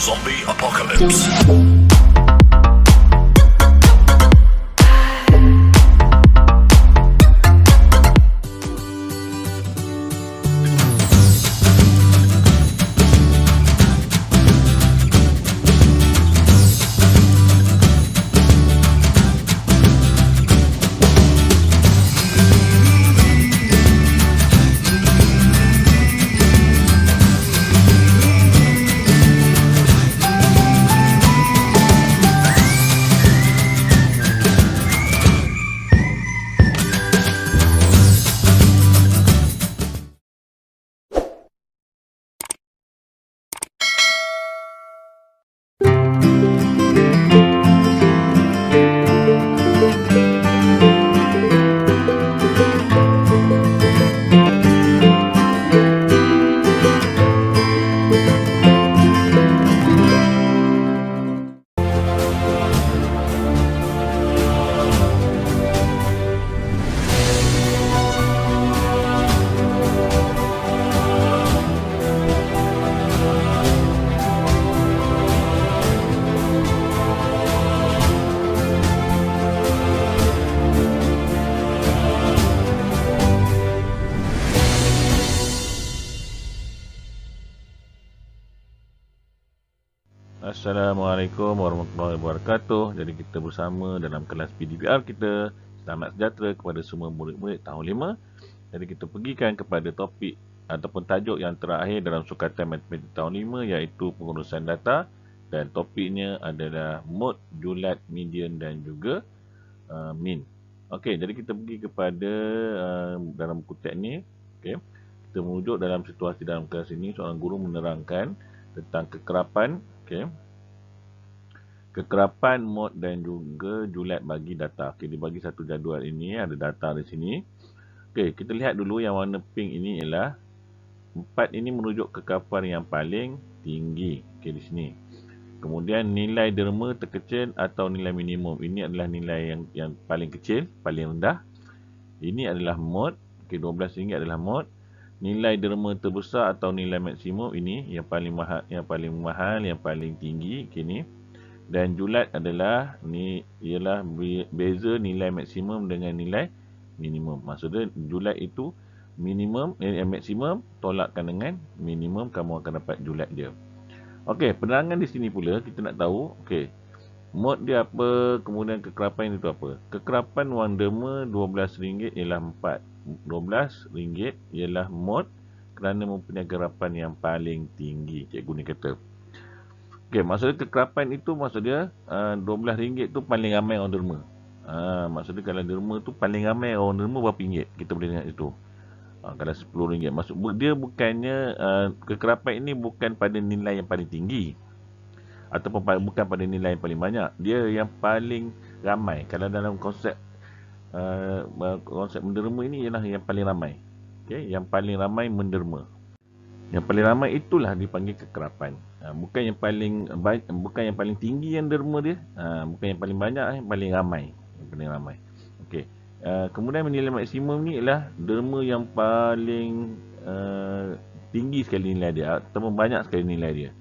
Zombie Apocalypse. Assalamualaikum warahmatullahi wabarakatuh. Jadi kita bersama dalam kelas PDPR kita. Selamat sejahtera kepada semua murid-murid tahun 5. Jadi kita pergikan kepada topik ataupun tajuk yang terakhir dalam sukatan matematik tahun 5, iaitu pengurusan data, dan topiknya adalah mode, julat, median dan juga mean. Okey, jadi kita pergi kepada dalam buku teks ni. Okey. Kita merujuk dalam situasi dalam kelas ini, seorang guru menerangkan tentang kekerapan, okey, kekerapan, mod dan juga julat bagi data. Okey, dibagi satu jadual ini, ada data di sini. Okey, kita lihat dulu yang warna pink ini ialah 4 ini merujuk kekerapan yang paling tinggi. Okey, di sini. Kemudian nilai derma terkecil atau nilai minimum. Ini adalah nilai yang paling kecil, paling rendah. Ini adalah mod. Okey, RM12 adalah mod. Nilai derma terbesar atau nilai maksimum, ini yang paling mahal, yang paling tinggi. Okey, ni. Dan julat adalah ni ialah beza nilai maksimum dengan nilai minimum. Maksudnya julat itu minimum, maksimum tolakkan dengan minimum, kamu akan dapat julat dia. Okey, penerangan di sini pula kita nak tahu, okey, mod dia apa, kemudian kekerapan itu apa. Kekerapan wang derma RM12 ialah 4. RM12 ialah mod kerana mempunyai kekerapan yang paling tinggi, cikgu ni kata. Okey, maksudnya kekerapan itu maksudnya RM12 tu paling ramai orang derma. Maksudnya kalau derma tu paling ramai orang derma berapa ringgit? Kita boleh lihat itu. Kalau RM10, maksud dia bukannya kekerapan ini bukan pada nilai yang paling tinggi ataupun bukan pada nilai yang paling banyak. Dia yang paling ramai. Kalau dalam konsep menderma ini ialah yang paling ramai. Okey, yang paling ramai menderma. Yang paling ramai itulah dipanggil kekerapan. Bukan yang paling tinggi yang derma dia. Bukan yang paling banyak, yang paling ramai. Yang paling ramai. Okey. Kemudian nilai maksimum ni ialah derma yang paling tinggi sekali nilai dia ataupun banyak sekali nilai dia.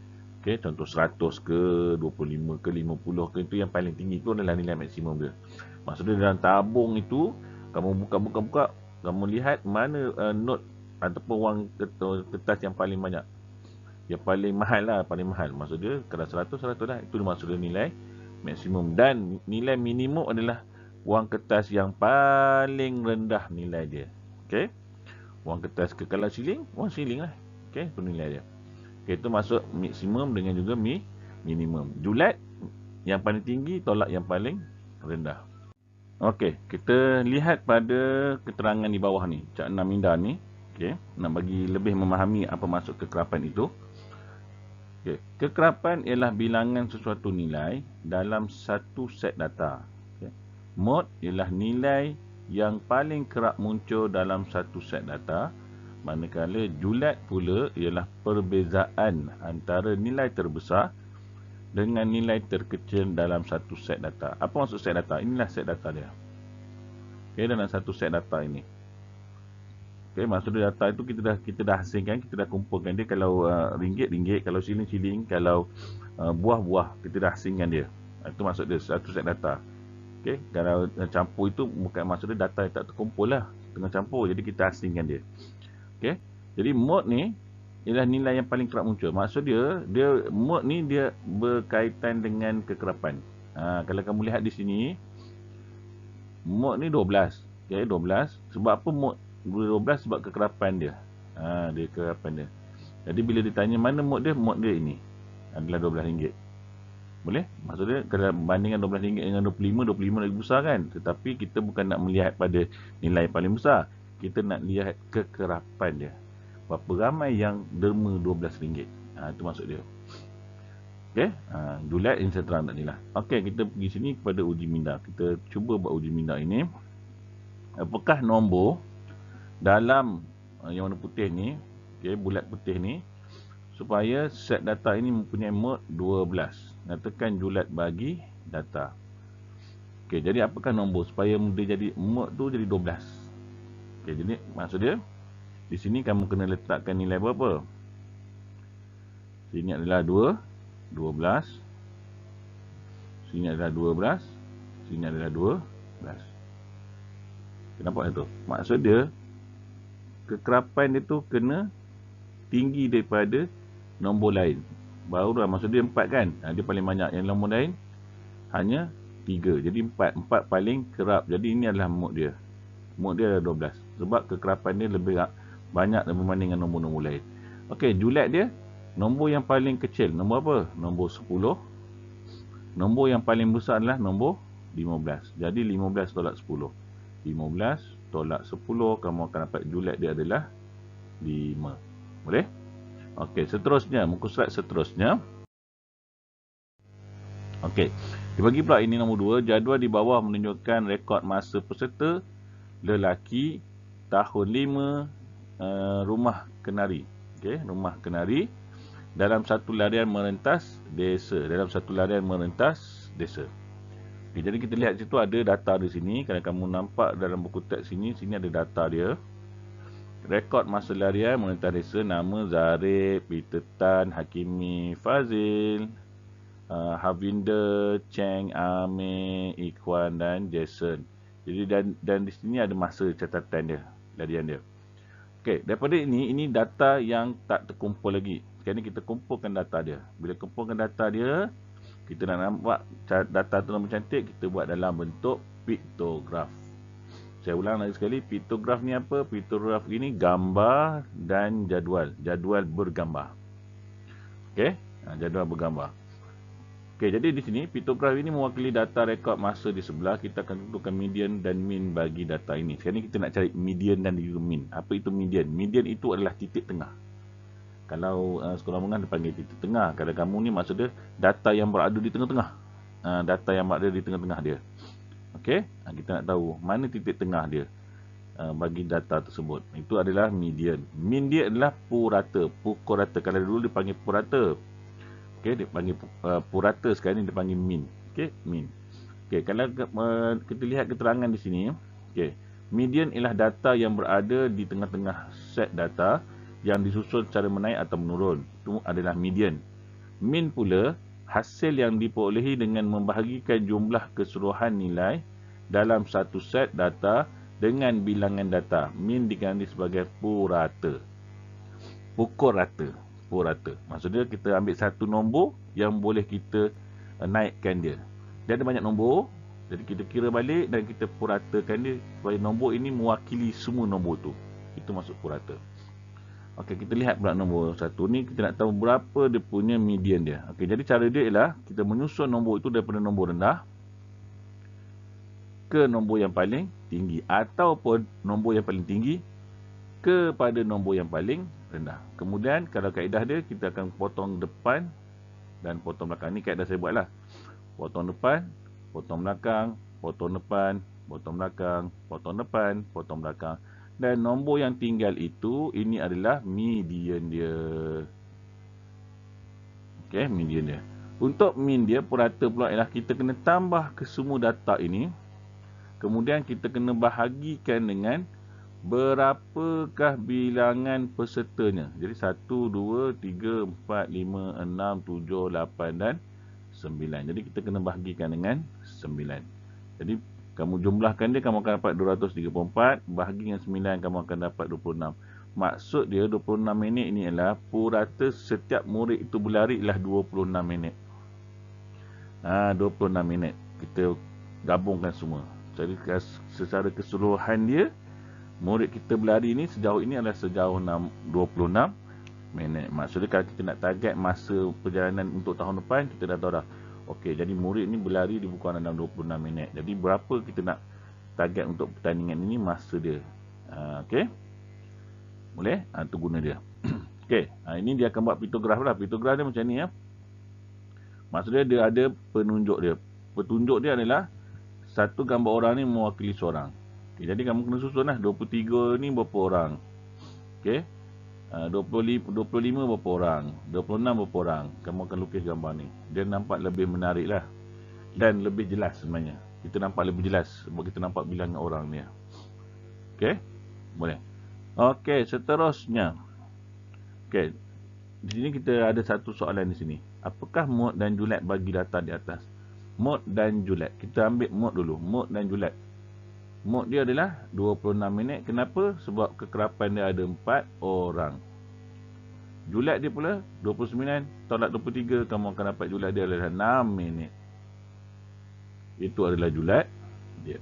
Okey, contoh 100 ke, 25 ke, 50 ke, itu yang paling tinggi, itu adalah nilai maksimum dia. Maksudnya dalam tabung itu kamu buka, kamu lihat mana note ataupun wang kertas yang paling banyak. Yang paling mahal lah, paling mahal. Maksudnya kalau 100 lah, itu maksudnya nilai maksimum. Dan nilai minimum adalah wang kertas yang paling rendah nilai dia. Okey. Wang kertas kalau siling, wang siling lah. Okey, itu nilai dia. Okey, itu masuk maksimum dengan juga minimum. Julat yang paling tinggi tolak yang paling rendah. Okey, kita lihat pada keterangan di bawah ni, Cak Naminda ni. Okey, nak bagi lebih memahami apa maksud kekerapan itu. Okey, kekerapan ialah bilangan sesuatu nilai dalam satu set data. Okey. Mod ialah nilai yang paling kerap muncul dalam satu set data. Manakala julat pula ialah perbezaan antara nilai terbesar dengan nilai terkecil dalam satu set data. Apa maksud set data? Inilah set data dia. Okey, dalam satu set data ini. Okey, maksudnya data itu kita dah hasilkan, kita dah kumpulkan dia. Kalau ringgit, kalau siling, kalau buah-buah, kita dah hasilkan dia. Itu maksud dia satu set data. Okey, kalau campur itu bukan maksud dia data yang tak terkumpul lah, tengah campur, jadi kita asingkan dia. Okey, jadi mode ni ialah nilai yang paling kerap muncul. Maksud dia mode ni dia berkaitan dengan kekerapan. Kalau kamu lihat di sini, mode ni 12. Okey, 12. Sebab apa mode 12? Sebab kekerapan dia. Dia kekerapan dia. Jadi bila ditanya mana mode dia ini adalah RM12. Boleh? Maksudnya kalau bandingkan RM12 dengan 25 lagi besar kan? Tetapi kita bukan nak melihat pada nilai paling besar. Kita nak lihat kekerapan dia. Berapa ramai yang derma RM12. Itu maksud dia. Okey? Julat ini saya terang tadi lah. Okey, kita pergi sini kepada uji minda. Kita cuba buat uji minda ini. Apakah nombor dalam yang warna putih ni, okey, bulat putih ni, supaya set data ini mempunyai mode 12. Nyatakan julat bagi data. Okey, jadi apakah nombor supaya dia jadi mode tu jadi 12? Okey, jadi maksud dia di sini kamu kena letakkan nilai berapa? Sini adalah 2, 12. Sini adalah 12. Sini adalah 12. Kenapa itu? Maksud dia kekerapan dia tu kena tinggi daripada nombor lain. Barulah maksud dia 4 kan? Dia paling banyak. Yang nombor lain hanya 3. Jadi 4 paling kerap. Jadi ini adalah mode dia. Mode dia adalah 12. Sebab kekerapan dia lebih banyak berbanding dengan nombor-nombor lain. Okey, julat dia nombor yang paling kecil. Nombor apa? Nombor 10. Nombor yang paling besar adalah nombor 15. Jadi 15 tolak 10. 15 tolak 10, kamu akan dapat julat dia adalah 5. Boleh? Okey, seterusnya, muka surat seterusnya. Okey, dibagi pula ini nombor 2. Jadual di bawah menunjukkan rekod masa peserta lelaki tahun 5 rumah kenari. Okey, rumah kenari dalam satu larian merentas desa. Okay, jadi kita lihat situ ada data di sini. Kalau kamu nampak dalam buku teks sini ada data dia. Rekod masa larian merentas desa, nama Zarif, Peter Tan, Hakimi, Fazil, Havinder, Cheng, Amir, Ikhwan dan Jason. Jadi dan di sini ada masa catatan dia, larian dia. Okey, daripada ini data yang tak terkumpul lagi. Sekarang ni kita kumpulkan data dia. Bila kumpulkan data dia, kita nak nampak data tu nampak cantik, kita buat dalam bentuk piktograf. Saya ulang lagi sekali, piktograf ni apa? Piktograf ini gambar dan jadual. Jadual bergambar. Okey, jadual bergambar. Okey, jadi di sini piktograf ini mewakili data rekod masa di sebelah. Kita akan tentukan median dan mean bagi data ini. Sekarang ni kita nak cari median dan juga mean. Apa itu median? Median itu adalah titik tengah. Kalau sekolah menengah dipanggil titik tengah. Kalau kamu ni maksud dia data yang berada di tengah-tengah. Data yang berada di tengah-tengah dia. Okey, kita nak tahu mana titik tengah dia bagi data tersebut. Itu adalah median. Mean dia adalah purata, pukul rata. Kalau dulu dipanggil purata. Okey, dipanggil purata, sekarang ni dipanggil mean. Okey, mean. Okey, kalau kita lihat keterangan di sini, okey, median ialah data yang berada di tengah-tengah set data yang disusun secara menaik atau menurun. Itu adalah median. Mean pula hasil yang diperolehi dengan membahagikan jumlah keseluruhan nilai dalam satu set data dengan bilangan data. Mean dikenali sebagai purata. Pukul rata. Purata. Maksudnya kita ambil satu nombor yang boleh kita naikkan dia. Dia ada banyak nombor. Jadi kita kira balik dan kita puratakan dia supaya nombor ini mewakili semua nombor tu. Itu maksud purata. Okey, kita lihat pula nombor 1 ni, kita nak tahu berapa dia punya median dia. Okey, jadi cara dia ialah kita menyusun nombor itu daripada nombor rendah ke nombor yang paling tinggi ataupun nombor yang paling tinggi kepada nombor yang paling rendah. Kemudian kalau kaedah dia, kita akan potong depan dan potong belakang. Ni kaedah saya buatlah. Potong depan, potong belakang, potong depan, potong belakang, potong depan, potong belakang. Dan nombor yang tinggal itu, ini adalah median dia. Okey, median dia. Untuk mean dia, purata pula ialah kita kena tambah ke semua data ini. Kemudian kita kena bahagikan dengan berapakah bilangan pesertanya. Jadi 1, 2, 3, 4, 5, 6, 7, 8 dan 9. Jadi kita kena bahagikan dengan 9. Jadi kamu jumlahkan dia, kamu akan dapat 234. Bahagi dengan 9, kamu akan dapat 26. Maksud dia 26 minit ini adalah purata setiap murid itu berlari ialah 26 minit. 26 minit. Kita gabungkan semua. Jadi secara keseluruhan dia, murid kita berlari ni sejauh ini adalah sejauh 26 minit. Maksudnya kalau kita nak target masa perjalanan untuk tahun depan, kita dah tahu dah. Okey, jadi murid ni berlari di bukan dalam 26 minit. Jadi berapa kita nak target untuk pertandingan ini, masa dia. Okey. Boleh? Tu guna dia. Okey, ini dia akan buat pitograf lah. Pitograf dia macam ni ya. Maksudnya dia ada penunjuk dia. Petunjuk dia adalah satu gambar orang ni mewakili seorang. Okay, jadi kamu kena susun lah. 23 ni berapa orang. Okay. 25 berapa orang. 26 berapa orang. Kamu akan lukis gambar ni. Dia nampak lebih menarik lah. Dan lebih jelas sebenarnya. Kita nampak lebih jelas. Sebab kita nampak bilangan orang ni. Okay. Boleh. Okay, seterusnya. Okay. Di sini kita ada satu soalan di sini. Apakah mod dan julat bagi data di atas? Mod dan julat. Kita ambil mod dulu. Mod dan julat. Mod dia adalah 26 minit. Kenapa? Sebab kekerapan dia ada 4 orang. Julat dia pula 29 tolak 23. Kamu akan dapat julat dia adalah 6 minit. Itu adalah julat dia.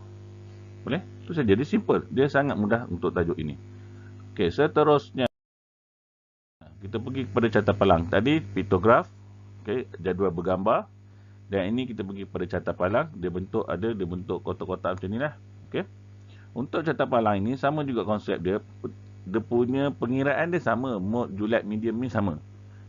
Boleh? Itu saja. Dia simple. Dia sangat mudah untuk tajuk ini. Okey, seterusnya. Kita pergi kepada carta palang. Tadi pitograf. Okey, jadual bergambar. Dan ini kita pergi kepada carta palang. Dia bentuk kotak-kotak macam ni lah. Okay. Untuk carta palang ini sama juga konsep dia. Dia punya pengiraan dia sama. Mod, julat, medium ni sama.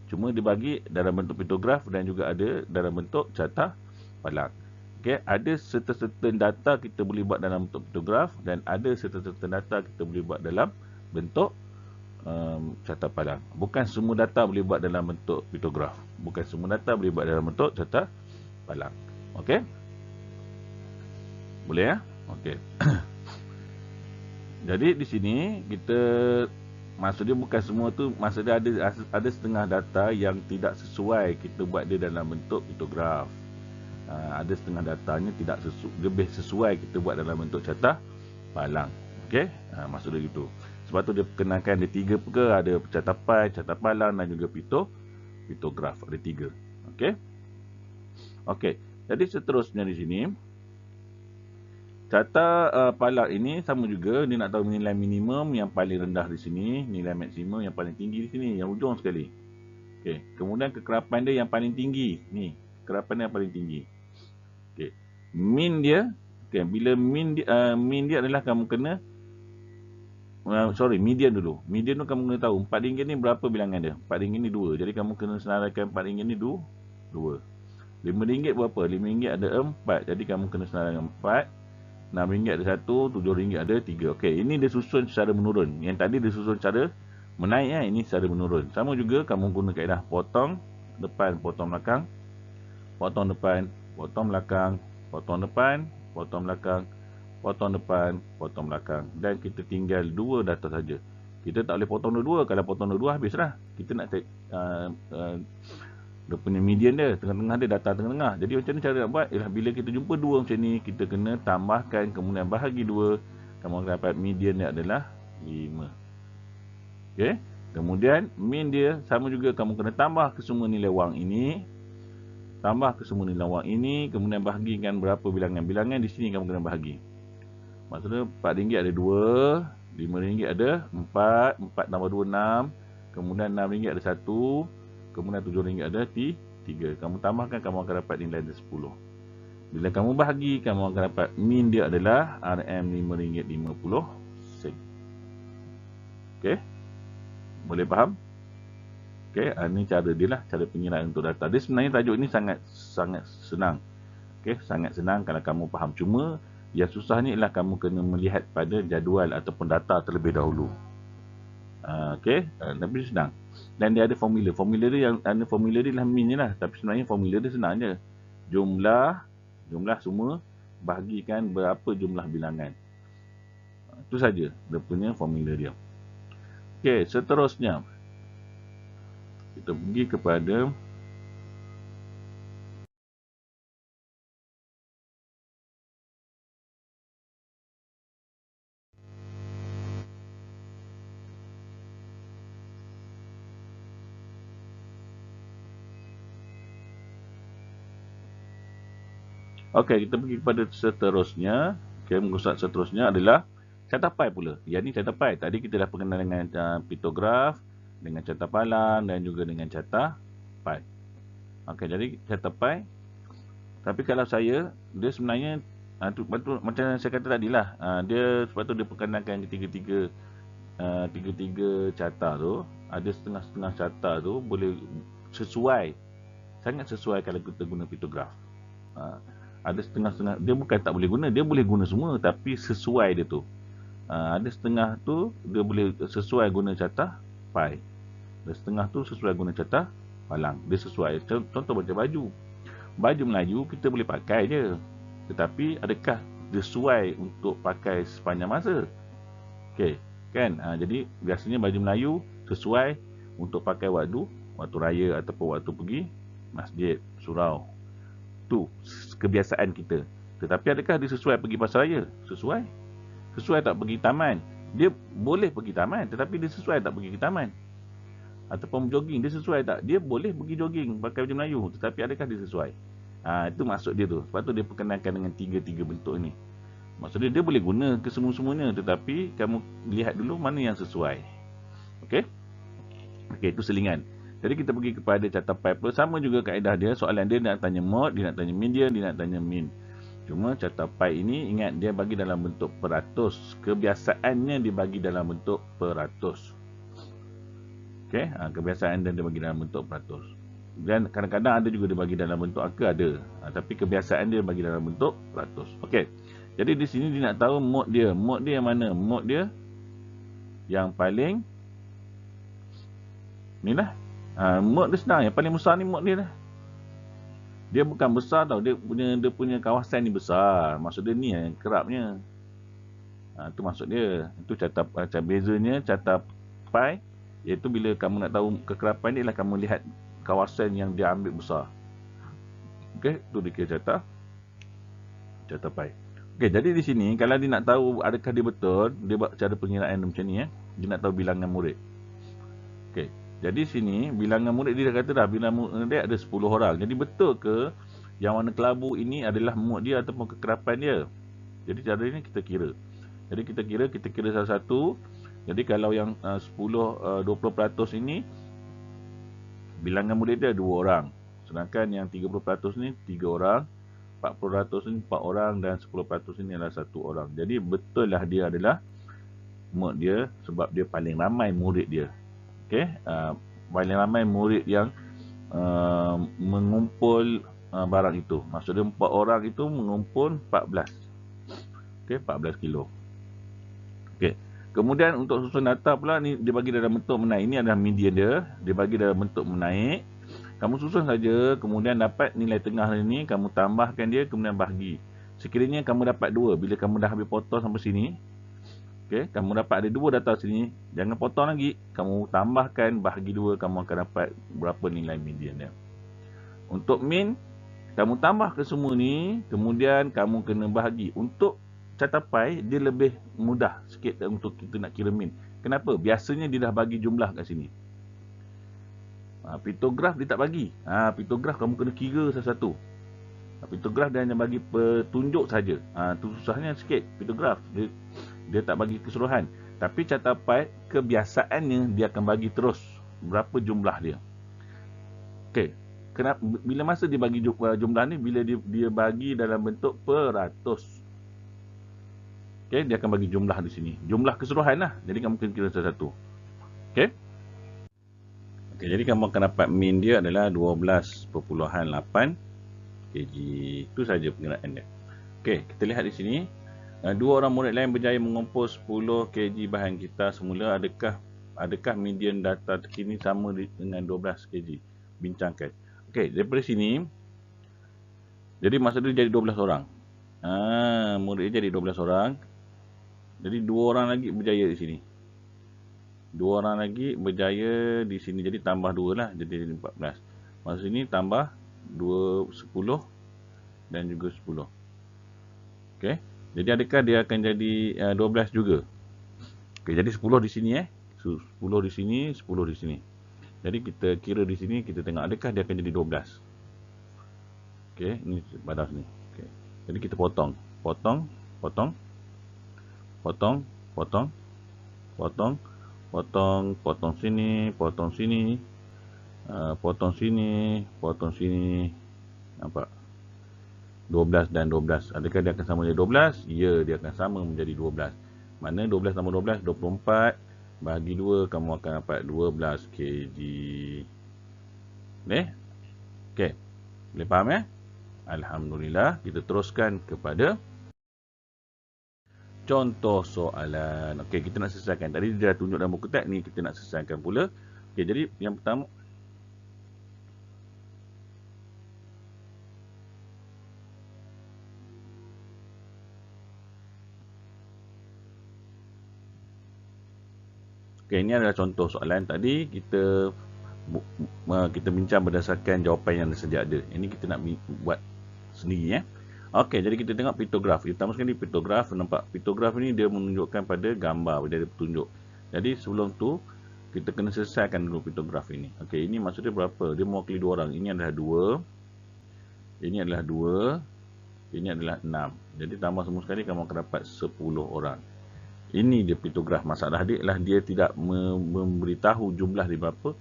Cuma dibagi dalam bentuk pitograf dan juga ada dalam bentuk carta palang. Okay. Ada certain data kita boleh buat dalam bentuk pitograf dan ada certain data kita boleh buat dalam bentuk carta palang. Bukan semua data boleh buat dalam bentuk pitograf. Bukan semua data boleh buat dalam bentuk carta palang. Okey. Boleh ya? Okey. Jadi di sini kita, maksud dia bukan semua tu, maksud dia ada setengah data yang tidak sesuai kita buat dia dalam bentuk pitograf. Ada setengah datanya tidak lebih sesuai kita buat dalam bentuk carta palang. Okey? Maksud dia gitu. Sebab tu dia perkenalkan ada 3 perkara, ada carta pai, carta palang dan juga pitograf. Ada 3. Okey? Okey. Jadi seterusnya di sini, carta palang ini sama juga. Dia nak tahu nilai minimum yang paling rendah di sini, nilai maksimum yang paling tinggi di sini, yang ujung sekali. Okey, kemudian kekerapan dia yang paling tinggi. Ni, kekerapan dia yang paling tinggi. Okey. Min dia, okey, bila min dia adalah kamu kena median dulu. Median tu kamu kena tahu RM4 ni berapa bilangan dia. RM4 ni 2. Jadi kamu kena senaraikan RM4 ni 2. RM5 berapa? RM5 ada 4. Jadi kamu kena senaraikan 4. RM6 ada 1, RM7 ada 3. Okey, ini dia susun secara menurun. Yang tadi dia susun secara menaik ya, ini secara menurun. Sama juga kamu guna kaedah potong depan, potong belakang. Potong depan, potong belakang, potong depan, potong belakang, potong depan, potong belakang. Dan kita tinggal 2 data saja. Kita tak boleh potong dua-dua. Kalau potong dua-dua habislah. Kita nak cek dia punya median dia, tengah-tengah dia, data tengah-tengah. Jadi macam ni cara nak buat ialah bila kita jumpa 2 macam ni, kita kena tambahkan, kemudian bahagi 2. Kamu akan dapat median dia adalah 5. Okey. Kemudian min dia sama juga, kamu kena tambah ke semua nilai wang ini. Tambah ke semua nilai wang ini, kemudian bahagikan berapa bilangan. Bilangan di sini kamu kena bahagi. Maksudnya RM4 ada 2, RM5 ada 4, 4 tambah 2 6, kemudian RM6 ada 1. Kemudian RM7 ada 3. Kamu tambahkan, kamu akan dapat nilai dia 10. Bila kamu bahagi, kamu akan dapat min dia adalah RM5.50. Okey. Boleh faham? Okey, ini cara dia lah, cara pengiraan untuk data. Dia sebenarnya tajuk ini sangat senang. Okey, sangat senang kalau kamu faham. Cuma yang susahnya ialah kamu kena melihat pada jadual ataupun data terlebih dahulu. Okey, tapi senang. Dan dia ada formula. Formula dia adalah min je lah. Tapi sebenarnya formula dia senang je. Jumlah semua bahagikan berapa jumlah bilangan. Itu saja dia punya formula dia. Okey, seterusnya kita pergi kepada okey, kita pergi kepada seterusnya. Okey, muka seterusnya adalah catapai pula. Yang ni catapai. Tadi kita dah berkenal dengan piktograf, dengan catapalan dan juga dengan catapai. Okey, jadi catapai. Tapi kalau saya, dia sebenarnya macam saya kata tadilah, dia sebab tu dia perkenalkan tiga-tiga carta tu. Ada setengah-setengah carta tu boleh sesuai, sangat sesuai kalau kita guna piktograf. Ada setengah-setengah, dia bukan tak boleh guna, dia boleh guna semua tapi sesuai dia tu. Ada setengah tu dia boleh sesuai guna carta pai. Dan setengah tu sesuai guna carta palang. Dia sesuai. Contoh macam baju. Baju Melayu kita boleh pakai je. Tetapi adakah sesuai untuk pakai sepanjang masa? Okey, kan? Jadi biasanya baju Melayu sesuai untuk pakai waktu raya ataupun waktu pergi masjid, surau. Tu kebiasaan kita. Tetapi adakah dia sesuai pergi pasaraya? Sesuai. Sesuai tak pergi taman? Dia boleh pergi taman, tetapi dia sesuai tak pergi ke taman? Ataupun jogging, dia sesuai tak? Dia boleh pergi jogging pakai baju Melayu, tetapi adakah dia sesuai? Itu maksud dia tu. Sebab tu dia perkenalkan dengan tiga-tiga bentuk ni. Maksudnya dia boleh guna ke semua-semuanya, tetapi kamu lihat dulu mana yang sesuai. Okey? Okey, itu selingan. Jadi kita pergi kepada catapai pula. Sama juga kaedah dia. Soalan dia nak tanya mod, dia nak tanya median, dia nak tanya min. Cuma catapai ini, ingat dia bagi dalam bentuk peratus. Kebiasaannya dibagi dalam bentuk peratus. Okey, kebiasaan dia bagi dalam bentuk peratus. Dan kadang-kadang ada juga dia bagi dalam bentuk angka, ada. Tapi kebiasaan dia bagi dalam bentuk peratus. Okey. Jadi di sini dia nak tahu mod dia. Mod dia yang mana? Mod dia yang paling ni lah. Mod dia senang. Yang paling besar ni mod dia lah. Dia bukan besar tau. Dia punya kawasan ni besar. Maksud dia ni yang kerapnya. Itu maksud dia. Itu macam bezanya catapai. Iaitu bila kamu nak tahu kekerapan dia lah, kamu lihat kawasan yang dia ambil besar. Okey, tu dia kira catapai. Okey, jadi di sini kalau dia nak tahu adakah dia betul, dia buat cara pengiraan macam ni. Dia nak tahu bilangan murid. Okey, jadi sini bilangan murid dia dah kata dah, bilangan murid dia ada 10 orang. Jadi betul ke yang warna kelabu ini adalah mod dia ataupun kekerapan dia? Jadi cara ini kita kira. Jadi kita kira satu-satu. Jadi kalau yang 20% ini bilangan murid dia 2 orang. Sedangkan yang 30% ni 3 orang, 40% ni 4 orang dan 10% ini adalah 1 orang. Jadi betul lah dia adalah mod dia sebab dia paling ramai murid dia. Okey, paling ramai murid yang mengumpul barang itu. Maksud dia 4 orang itu mengumpul 14. Okey, 14 kilo. Okey. Kemudian untuk susun data pula ni dia bagi dalam bentuk menaik. Ini adalah median dia. Dia bagi dalam bentuk menaik. Kamu susun saja, kemudian dapat nilai tengah ini, kamu tambahkan dia, kemudian bahagi. Sekiranya kamu dapat 2, bila kamu dah habis potong sampai sini, okay, kamu dapat ada 2 data sini, jangan potong lagi. Kamu tambahkan, bahagi 2, kamu akan dapat berapa nilai median dia. Untuk min, kamu tambah ke semua ni, kemudian kamu kena bahagi. Untuk catapai, dia lebih mudah sikit untuk kita nak kira min. Kenapa? Biasanya dia dah bagi jumlah kat sini. Piktograf dia tak bagi. Piktograf kamu kena kira satu-satu. Piktograf dia hanya bagi petunjuk saja. Tu susahnya sikit piktograf. Dia tak bagi keseluruhan. Tapi catapai kebiasaannya dia akan bagi terus berapa jumlah dia. Okey. Kenapa bila masa dia bagi jumlah ni, bila dia bagi dalam bentuk peratus. Okey, dia akan bagi jumlah di sini. Jumlah keseluruhan lah. Jadi kamu kena kira satu-satu. Okey. Okey, jadi kamu akan dapat min dia adalah 12.8 kg. Itu saja pengiraan dia. Okey, kita lihat di sini. 2 orang murid lain berjaya mengumpul 10 kg bahan kita semula. Adakah median data terkini sama dengan 12 kg? Bincangkan. Okey, daripada sini. Jadi masa dia jadi 12 orang. Murid dia jadi 12 orang. Jadi 2 orang lagi berjaya di sini. 2 orang lagi berjaya di sini. Jadi tambah 2 lah. Jadi 14. Masa sini tambah 2, 10 dan juga 10. Okey. Jadi adakah dia akan jadi 12 juga? Okey, jadi 10 di sini 10 di sini, 10 di sini. Jadi kita kira di sini, kita tengok adakah dia akan jadi 12. Okey, ini badas ni. Okey. Jadi kita potong. Potong, potong, potong, potong, potong, potong, potong sini, potong sini, potong sini, potong sini. Nampak? 12 dan 12. Adakah dia akan sama menjadi 12? Ya, dia akan sama menjadi 12. Mana 12 tambah 12? 24. Bagi 2, kamu akan dapat 12 kg. Boleh? Okey. Boleh faham ya? Alhamdulillah. Kita teruskan kepada contoh soalan. Okey, kita nak selesaikan. Tadi dia dah tunjuk dalam buku teks ni, kita nak selesaikan pula. Okey, jadi yang pertama, okey, ini adalah contoh soalan. Tadi kita bincang berdasarkan jawapan yang sedia ada. Ini kita nak buat sendiri Okey, jadi kita tengok piktograf. Pertama sekali piktograf, nampak piktograf ini dia menunjukkan pada gambar, dia petunjuk. Jadi sebelum tu kita kena selesaikan dulu piktograf ini. Okey, ini maksudnya berapa? Dia mewakili 2 orang. Ini adalah 2. Ini adalah 2. Ini adalah 6. Jadi tambah semua sekali kamu akan dapat 10 orang. Ini dia piktograf. Masalah dia adalah dia tidak memberitahu jumlah dia berapa.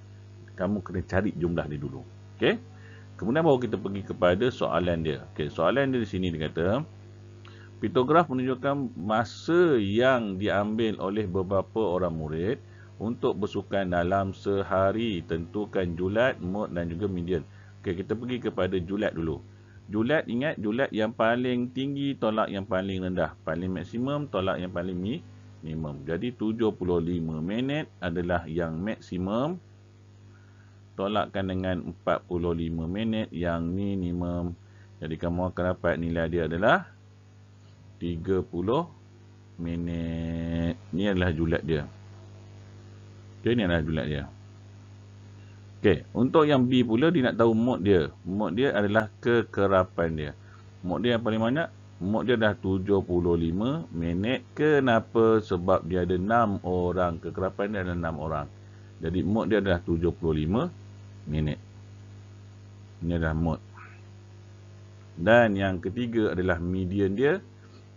Kamu kena cari jumlah dia dulu. Okey? Kemudian baru kita pergi kepada soalan dia. Okey, soalan dia di sini dia kata, piktograf menunjukkan masa yang diambil oleh beberapa orang murid untuk bersukan dalam sehari. Tentukan julat, mod dan juga median. Okey, kita pergi kepada julat dulu. Julat, ingat julat yang paling tinggi tolak yang paling rendah. Paling maksimum tolak yang paling minimum. Jadi 75 minit adalah yang maksimum. Tolakkan dengan 45 minit yang minimum. Jadi kamu akan dapat nilai dia adalah 30 minit. Ini adalah julat dia. Okey, ini adalah julat dia. Okey, untuk yang B pula dia nak tahu mod dia. Mod dia adalah kekerapan dia. Mod dia yang paling banyak. Mod dia dah 75 minit. Kenapa? Sebab dia ada 6 orang. Kekerapan dia ada 6 orang. Jadi mod dia adalah 75 minit. Ini adalah mod. Dan yang ketiga adalah median dia.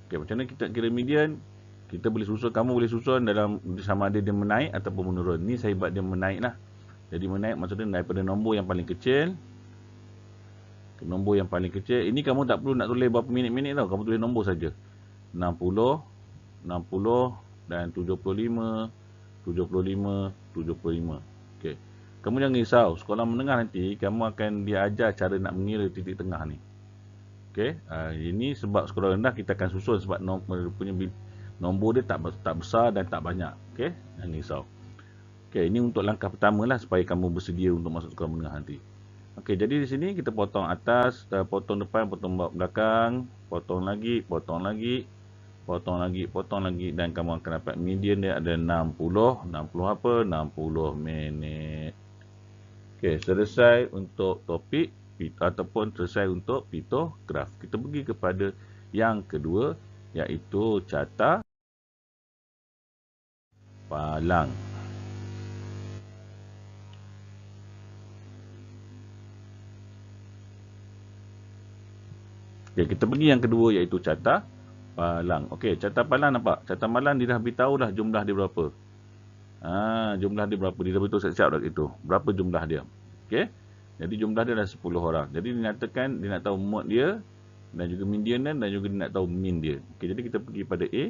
Okey, macam mana kita kira median? Kita boleh susun, kamu boleh susun dalam sama ada dia menaik ataupun menurun. Ni saya buat dia menaik lah. Jadi menaik maksudnya daripada nombor yang paling kecil ke nombor yang paling kecil. Ini kamu tak perlu nak tulis berapa minit-minit tau. Kamu tulis nombor saja. 60, 60 dan 75, 75, 75. Okey. Kamu jangan risau, sekolah menengah nanti kamu akan diajar cara nak mengira titik tengah ni. Okey, ini sebab sekolah rendah kita akan susun sebab nombor dia tak besar dan tak banyak. Okey, jangan risau. Okey, ini untuk langkah pertama lah supaya kamu bersedia untuk masuk sekolah menengah nanti. Okey, jadi di sini kita potong atas, potong depan, potong belakang, potong lagi, potong lagi, potong lagi, potong lagi dan kamu akan dapat median dia ada 60. 60 apa? 60 minit. Okey, selesai untuk topik ataupun selesai untuk piktograf. Kita pergi kepada yang kedua iaitu carta palang. Okey, kita pergi yang kedua iaitu carta palang. Okey, carta palang nampak? Carta palang dia dah beritahu dah jumlah dia berapa. Jumlah dia berapa? Dia dah beritahu siap-siap dah itu. Berapa jumlah dia? Okey. Jadi jumlah dia dah 10 orang. Jadi dinyatakan dia nak tahu mod dia dan juga median dan juga dia nak tahu min dia. Okey, jadi kita pergi pada A.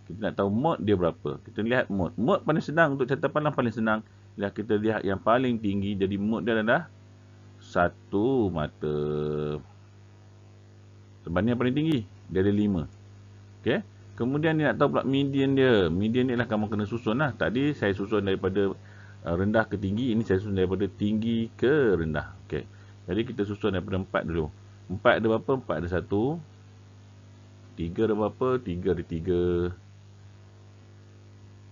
Kita nak tahu mod dia berapa. Kita lihat mod. Mod paling senang untuk carta palang paling senang. Lihat kita lihat yang paling tinggi. Jadi mod dia adalah 1 mata. Sebab ni yang paling tinggi. Dia ada 5. Okey. Kemudian dia nak tahu pula median dia. Median ni lah kamu kena susun lah. Tadi saya susun daripada rendah ke tinggi. Ini saya susun daripada tinggi ke rendah. Okey. Jadi kita susun daripada 4 dulu. 4 ada berapa? 4 ada 1. 3 ada berapa? 3 ada 3.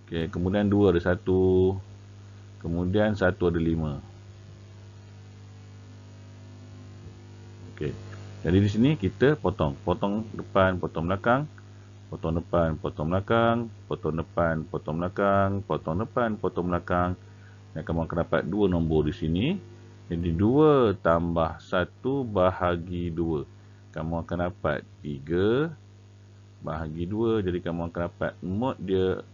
Okey, kemudian 2 ada 1. Kemudian 1 ada 5. Okey. Jadi di sini kita potong. Potong depan, potong belakang. Potong depan, potong belakang. Potong depan, potong belakang. Potong depan, potong belakang. Dan kamu akan dapat 2 nombor di sini. Jadi 2 tambah 1 bahagi 2. Kamu akan dapat 3 bahagi 2. Jadi kamu akan dapat mod dia,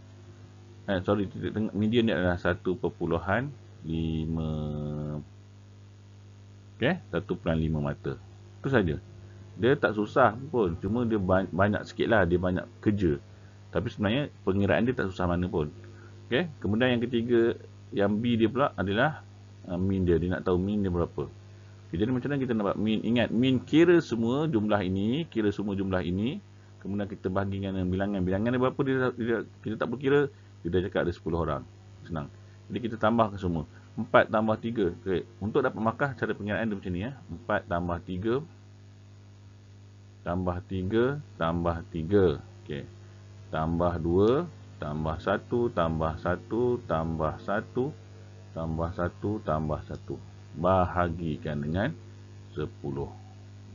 median dia adalah 1.5. Okey, 1.5 mata. Itu saja. Dia tak susah pun. Cuma dia banyak sikit lah. Dia banyak kerja. Tapi sebenarnya pengiraan dia tak susah mana pun. Okey, kemudian yang ketiga, yang B dia pula adalah min dia. Dia nak tahu min dia berapa. Okay, jadi macam mana kita nak buat min? Ingat, min kira semua jumlah ini, kira semua jumlah ini. Kemudian kita bahagikan dengan bilangan. Bilangan dia berapa, kita tak perlu kira. Dia dah cakap ada 10 orang. Senang. Jadi kita tambahkan semua. 4 tambah 3. Okay. Untuk dapat markah, cara pengiraan dia macam ni. 4 tambah 3. Tambah 3. Tambah 3. Okay. Tambah 2. Tambah 1. Tambah 1. Tambah 1. Tambah 1. Tambah 1. Bahagikan dengan 10.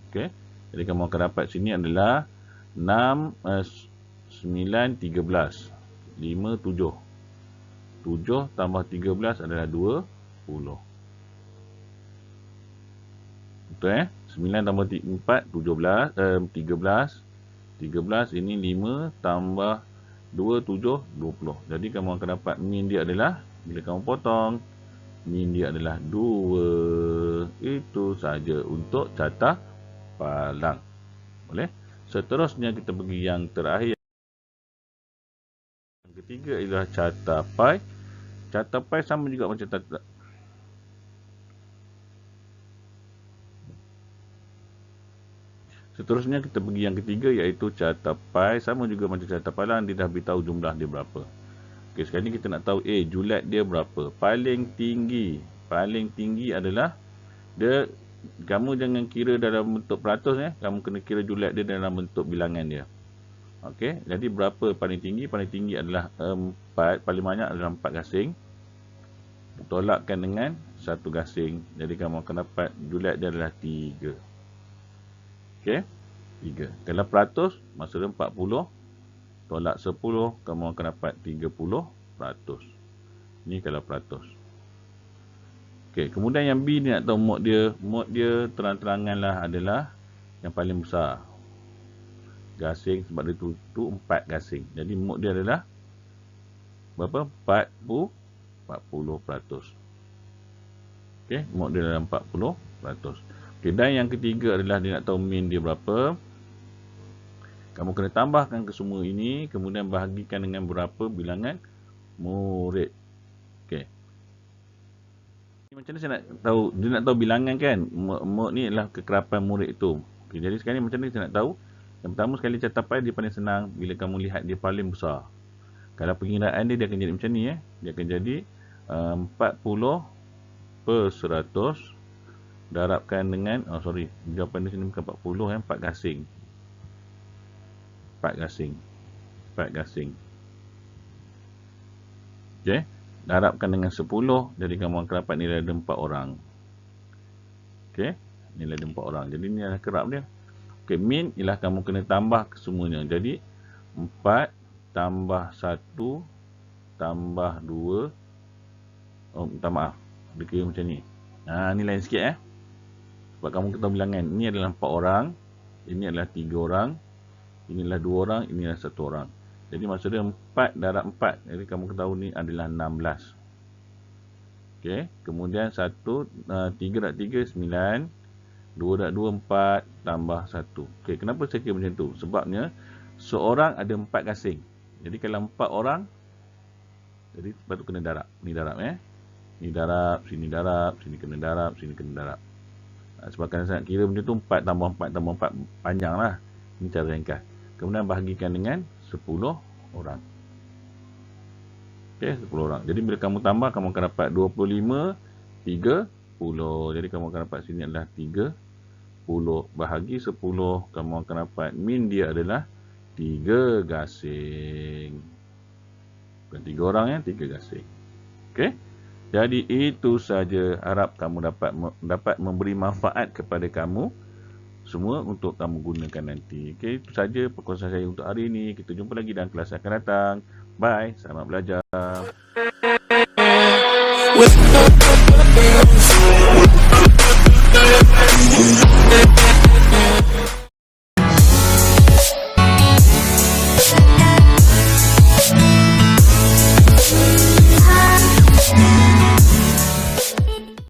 Okey. Jadi kamu akan dapat sini adalah 6, 9, 13. 5, 7. 7 tambah 13 adalah 20. Betul 9 tambah 4, 17, 13. 13 ini 5 tambah 2, 7, 20. Jadi kamu akan dapat min dia adalah, bila kamu potong, min dia adalah 2. Itu saja untuk carta palang. Boleh? Seterusnya kita pergi yang terakhir. Yang ketiga ialah carta pi. Carta pi sama juga macam carta. Seterusnya kita pergi yang ketiga iaitu carta pi. Sama juga macam carta palang. Dia dah beritahu jumlah dia berapa. Okey, sekarang ni kita nak tahu julat dia berapa. Paling tinggi adalah dia. Kamu jangan kira dalam bentuk peratus kamu kena kira julat dia dalam bentuk bilangan dia. Okey, jadi berapa paling tinggi? Paling tinggi adalah 4, paling banyak adalah 4 gasing. Tolakkan dengan 1 gasing. Jadi kamu akan dapat julat dia adalah 3. Okey, 3. Kalau peratus, masa dia 40. Tolak 10, kamu akan dapat 30%. Ini kalau peratus. Okey, kemudian yang B ni nak tahu mod dia. Mod dia terang-terangan lah adalah yang paling besar. Gasing sebab dia tu 4 gasing. Jadi mod dia adalah berapa? 40%. Okey, mod dia adalah 40%. Okey, dan yang ketiga adalah dia nak tahu min dia berapa. Kamu kena tambahkan ke semua ini, kemudian bahagikan dengan berapa bilangan murid. Okey. Macam mana saya nak tahu? Dia nak tahu bilangan kan? Mod ni adalah kekerapan murid itu. Okey, jadi sekarang ni macam mana saya nak tahu? Yang pertama sekali carta pi dia paling senang bila kamu lihat dia paling besar. Kalau pengiraan dia akan jadi macam ni Dia akan jadi 40%. Darabkan dengan, jawapan dia sini bukan 40 4 gasing. 4 gasing. Okey, darabkan dengan 10, jadi kamu akan dapat nilai ada 4 orang. Okey, nilai ada 4 orang. Jadi ni adalah kerap dia. Okey, min ialah kamu kena tambah kesemuanya. Jadi 4 tambah 1 tambah 2. Minta maaf. Dia kira macam ni. Ni lain sikit Sebab kamu kena bilangan. Ini adalah 4 orang. Ini adalah 3 orang. Ini adalah 2 orang, ini adalah 1 orang. Jadi maksud dia 4 darab 4. Jadi kamu ketahui ni adalah 16. Okey, kemudian 3 darab 3, 9. 2 darab 2, 4. Tambah 1. Okey, kenapa saya kira macam tu? Sebabnya, seorang ada 4 gasing. Jadi kalau 4 orang, jadi sebab tu kena darab. Ni darab Ni darab, sini kena darab, sini kena darab. Sebab kalau saya nak kira benda tu 4 tambah 4 tambah 4 panjang lah. Ini cara ringkas. Kemudian bahagikan dengan 10 orang. Okey, 10 orang. Jadi bila kamu tambah, kamu akan dapat 25, 30. Jadi kamu akan dapat sini adalah 30. Bahagi 10, kamu akan dapat min dia adalah 3 gasing. Bukan 3 orang ya, 3 gasing. Okey. Jadi itu saja, harap kamu dapat memberi manfaat kepada kamu semua untuk kamu gunakan nanti. Okey, itu saja perkongsian saya untuk hari ini. Kita jumpa lagi dalam kelas akan datang. Bye, selamat belajar.